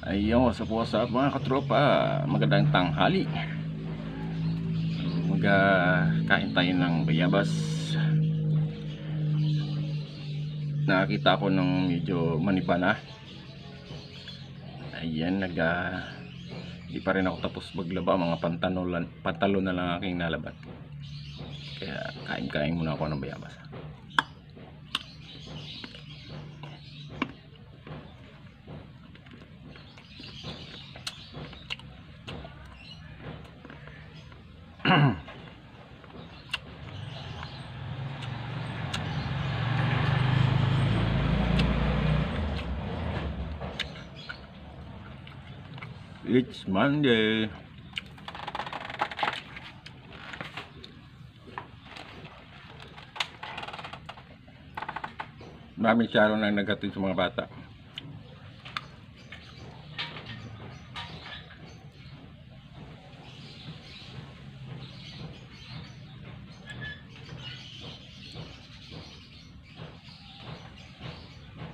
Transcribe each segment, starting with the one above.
Ayun, sa mga katropa, magandang tanghali. Kain tayo ng bayabas. Nakakita ko ng medyo maniba na. Ayan, di pa rin ako tapos maglaba. Mga pantalon na lang aking nalabat. Kaya kain muna ako ng bayabas. It's Monday. Maraming saro na naghatid sa mga bata.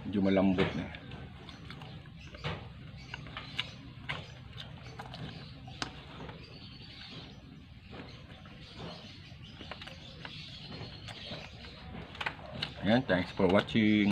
Medyo malambot na. Ayan, thanks for watching.